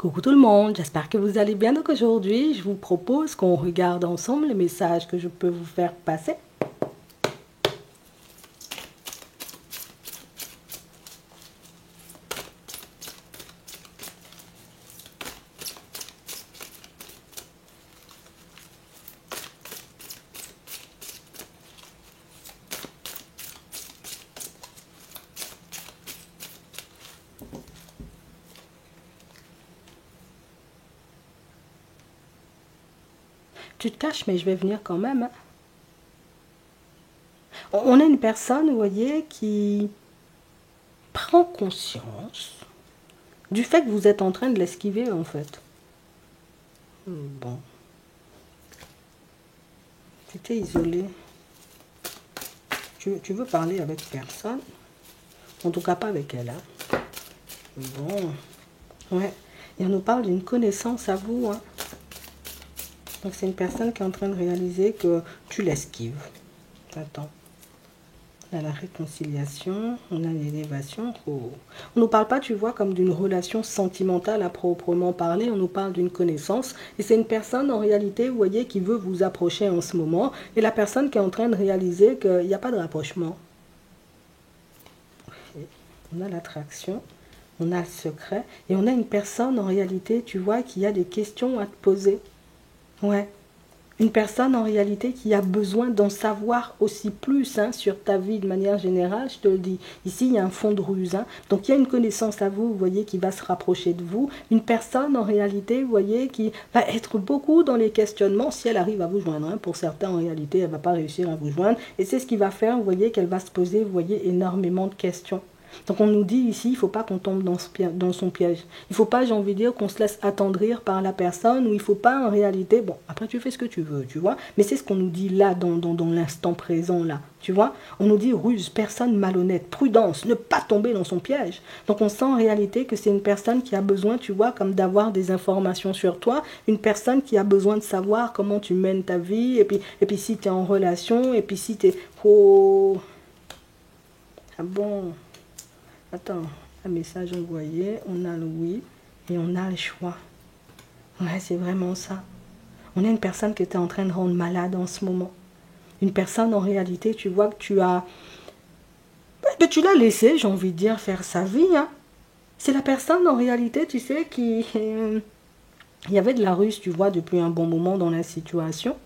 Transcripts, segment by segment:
Coucou tout le monde, j'espère que vous allez bien. Donc aujourd'hui, je vous propose qu'on regarde ensemble les messages que je peux vous faire passer. Tu te caches, mais je vais venir quand même, hein. On a une personne, vous voyez, qui prend conscience du fait que vous êtes en train de l'esquiver, en fait. Bon. Tu t'es isolé. Tu veux parler avec personne? En tout cas, pas avec elle, hein. Bon. Ouais. Et on nous parle d'une connaissance à vous, hein. Donc c'est une personne qui est en train de réaliser que tu l'esquives. Attends. On a la réconciliation, on a l'élévation. Oh. On ne nous parle pas, tu vois, comme d'une relation sentimentale à proprement parler. On nous parle d'une connaissance. Et c'est une personne, en réalité, vous voyez, qui veut vous approcher en ce moment. Et la personne qui est en train de réaliser qu'il n'y a pas de rapprochement. Okay. On a l'attraction, on a le secret. Et on a une personne, en réalité, tu vois, qui a des questions à te poser. Ouais. Une personne en réalité qui a besoin d'en savoir aussi plus, hein, sur ta vie de manière générale, je te le dis. Ici, il y a un fond de ruse, hein. Donc, il y a une connaissance à vous, vous voyez, qui va se rapprocher de vous. Une personne en réalité, vous voyez, qui va être beaucoup dans les questionnements si elle arrive à vous joindre, hein. Pour certains, en réalité, elle ne va pas réussir à vous joindre. Et c'est ce qui va faire, vous voyez, qu'elle va se poser, vous voyez, énormément de questions. Donc on nous dit ici, il ne faut pas qu'on tombe dans son piège. Il ne faut pas, j'ai envie de dire, qu'on se laisse attendrir par la personne, ou il ne faut pas en réalité, bon, après tu fais ce que tu veux, tu vois, mais c'est ce qu'on nous dit là, dans l'instant présent, là, tu vois. On nous dit ruse, personne malhonnête, prudence, ne pas tomber dans son piège. Donc on sent en réalité que c'est une personne qui a besoin, tu vois, comme d'avoir des informations sur toi, une personne qui a besoin de savoir comment tu mènes ta vie, et puis si tu es en relation, et puis si tu es... Oh... Ah bon... Attends, un message envoyé, on a le oui et on a le choix. Ouais, c'est vraiment ça. On a une personne qui était en train de rendre malade en ce moment. Une personne, en réalité, tu vois que tu as... Mais tu l'as laissé, j'ai envie de dire, faire sa vie, hein. C'est la personne, en réalité, tu sais, qui... Il y avait de la ruse, tu vois, depuis un bon moment dans la situation.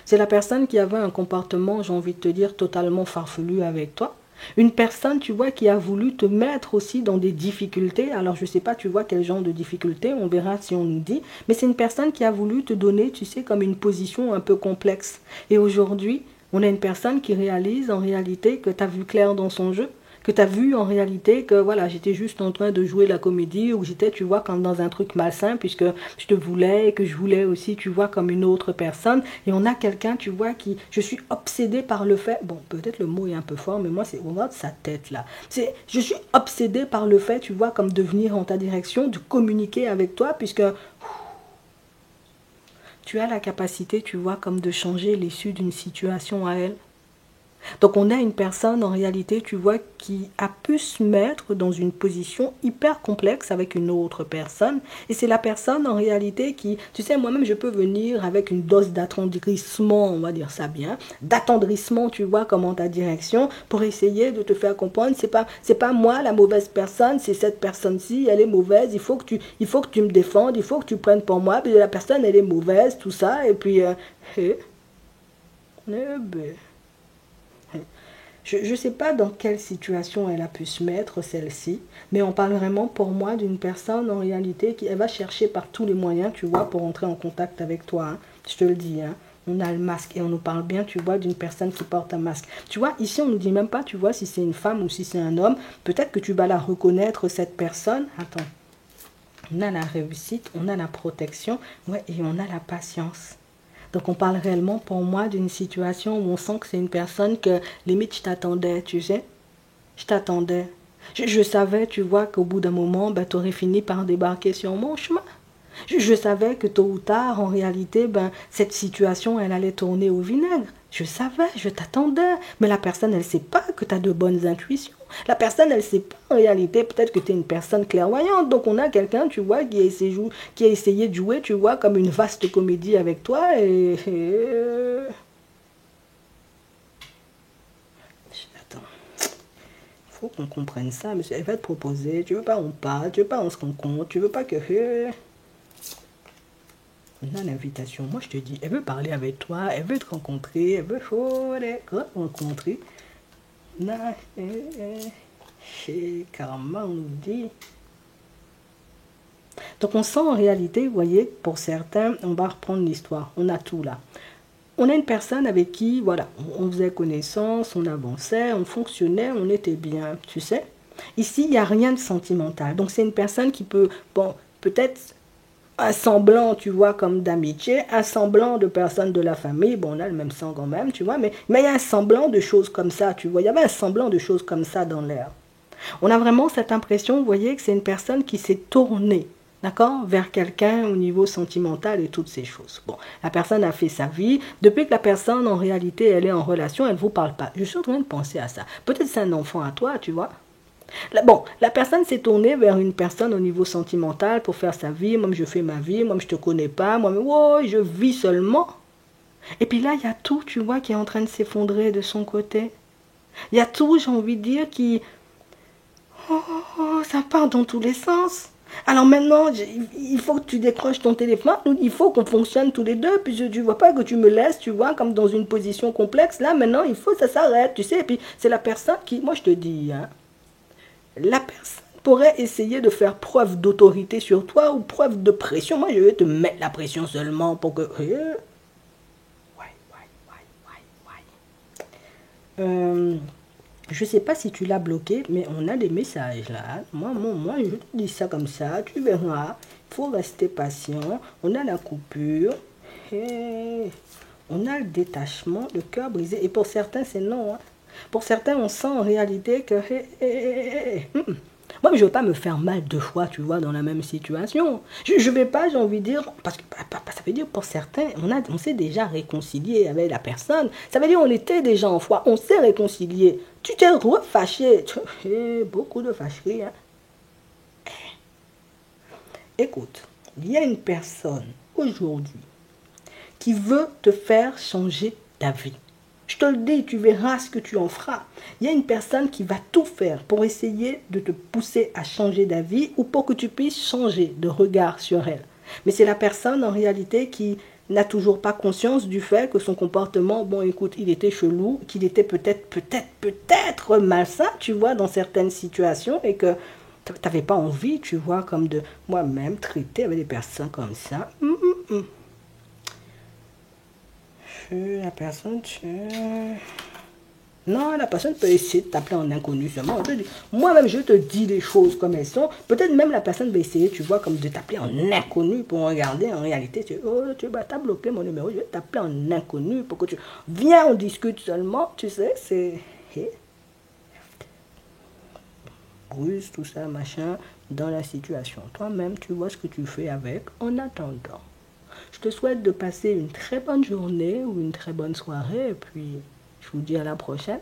C'est la personne qui avait un comportement, j'ai envie de te dire, totalement farfelu avec toi. Une personne, tu vois, qui a voulu te mettre aussi dans des difficultés. Alors, je ne sais pas, tu vois, quel genre de difficultés, on verra si on nous dit. Mais c'est une personne qui a voulu te donner, tu sais, comme une position un peu complexe. Et aujourd'hui, on a une personne qui réalise en réalité que tu as vu clair dans son jeu. Que tu as vu en réalité que voilà, j'étais juste en train de jouer la comédie ou j'étais, tu vois, comme dans un truc malsain puisque je te voulais et que je voulais aussi, tu vois, comme une autre personne. Et on a quelqu'un, tu vois, qui, je suis obsédée par le fait, bon, peut-être le mot est un peu fort, mais moi, c'est, on voit sa tête là. Je suis obsédée par le fait, tu vois, comme de venir en ta direction, de communiquer avec toi puisque tu as la capacité, tu vois, comme de changer l'issue d'une situation à elle. Donc on a une personne en réalité, tu vois, qui a pu se mettre dans une position hyper complexe avec une autre personne. Et c'est la personne en réalité qui, tu sais, moi-même je peux venir avec une dose d'attendrissement, on va dire ça bien, d'attendrissement, tu vois, comme en ta direction, pour essayer de te faire comprendre, c'est pas moi la mauvaise personne, c'est cette personne-ci, elle est mauvaise, il faut que tu me défendes, il faut que tu prennes pour moi, puis la personne elle est mauvaise, tout ça, et puis, ben, je ne sais pas dans quelle situation elle a pu se mettre, celle-ci, mais on parle vraiment pour moi d'une personne en réalité qui elle va chercher par tous les moyens, tu vois, pour entrer en contact avec toi, hein. Je te le dis, hein. On a le masque et on nous parle bien, tu vois, d'une personne qui porte un masque. Tu vois, ici on ne nous dit même pas, tu vois, si c'est une femme ou si c'est un homme. Peut-être que tu vas la reconnaître, cette personne. Attends. On a la réussite, on a la protection, ouais, et on a la patience. Donc on parle réellement pour moi d'une situation où on sent que c'est une personne que limite je t'attendais, tu sais. Je t'attendais. Je savais, tu vois, qu'au bout d'un moment, ben, tu aurais fini par débarquer sur mon chemin. Je savais que tôt ou tard, en réalité, ben, cette situation, elle allait tourner au vinaigre. Je savais, je t'attendais. Mais la personne, elle ne sait pas que tu as de bonnes intuitions. La personne, elle ne sait pas en réalité, peut-être que tu es une personne clairvoyante. Donc on a quelqu'un, tu vois, qui a essayé de jouer, tu vois, comme une vaste comédie avec toi. Attends, il faut qu'on comprenne ça, monsieur. Elle va te proposer, tu veux pas on parle, tu veux pas on se rencontre, tu veux pas que... On a l'invitation. Moi, je te dis, elle veut parler avec toi, elle veut te rencontrer, elle veut te rencontrer. Na, chez Karma, on nous dit. Donc, on sent en réalité, vous voyez, pour certains, on va reprendre l'histoire. On a tout là. On a une personne avec qui, voilà, on faisait connaissance, on avançait, on fonctionnait, on était bien, tu sais. Ici, il n'y a rien de sentimental. Donc, c'est une personne qui peut, bon, peut-être un semblant, tu vois, comme d'amitié, un semblant de personnes de la famille, bon, on a le même sang quand même, tu vois, mais il y a un semblant de choses comme ça, tu vois, il y avait un semblant de choses comme ça dans l'air. On a vraiment cette impression, vous voyez, que c'est une personne qui s'est tournée, d'accord, vers quelqu'un au niveau sentimental et toutes ces choses. Bon, la personne a fait sa vie, depuis que la personne, en réalité, elle est en relation, elle ne vous parle pas. Je suis en train de penser à ça. Peut-être c'est un enfant à toi, tu vois. Bon, la personne s'est tournée vers une personne au niveau sentimental pour faire sa vie. Moi, je fais ma vie. Moi, je te connais pas. Moi, oh, je vis seulement. Et puis là, il y a tout, tu vois, qui est en train de s'effondrer de son côté. Il y a tout, j'ai envie de dire, qui... Oh, ça part dans tous les sens. Alors maintenant, il faut que tu décroches ton téléphone. Il faut qu'on fonctionne tous les deux. Puis tu vois pas que tu me laisses, tu vois, comme dans une position complexe. Là, maintenant, il faut que ça s'arrête, tu sais. Et puis, c'est la personne qui... Moi, je te dis, hein, la personne pourrait essayer de faire preuve d'autorité sur toi ou preuve de pression. Moi, je vais te mettre la pression seulement pour que... je sais pas si tu l'as bloqué, mais on a des messages là. Moi, je te dis ça comme ça. Tu verras. Il faut rester patient. On a la coupure. On a le détachement, le cœur brisé. Et pour certains, c'est non. Hein. Pour certains, on sent en réalité que... Moi, je ne veux pas me faire mal deux fois, tu vois, dans la même situation. Je ne vais pas, j'ai envie de dire, parce que ça veut dire pour certains, on s'est déjà réconcilié avec la personne. Ça veut dire on était déjà en foi, on s'est réconcilié. Tu t'es refâché. Beaucoup de fâcheries. Hein. Écoute, il y a une personne aujourd'hui qui veut te faire changer d'avis. Je te le dis, tu verras ce que tu en feras. Il y a une personne qui va tout faire pour essayer de te pousser à changer d'avis ou pour que tu puisses changer de regard sur elle. Mais c'est la personne en réalité qui n'a toujours pas conscience du fait que son comportement, bon écoute, il était chelou, qu'il était peut-être malsain, tu vois, dans certaines situations et que tu n'avais pas envie, tu vois, comme de moi-même traiter avec des personnes comme ça. La personne, non, la personne peut essayer de t'appeler en inconnu seulement. Moi-même, je te dis les choses comme elles sont. Peut-être même la personne va essayer, tu vois, comme de t'appeler en inconnu pour regarder. En réalité, t'as bloqué mon numéro, je vais t'appeler en inconnu pour que tu... Viens, on discute seulement, tu sais, c'est... Bruse, tout ça, machin, dans la situation. Toi-même, tu vois ce que tu fais avec en attendant. Je te souhaite de passer une très bonne journée ou une très bonne soirée et puis je vous dis à la prochaine.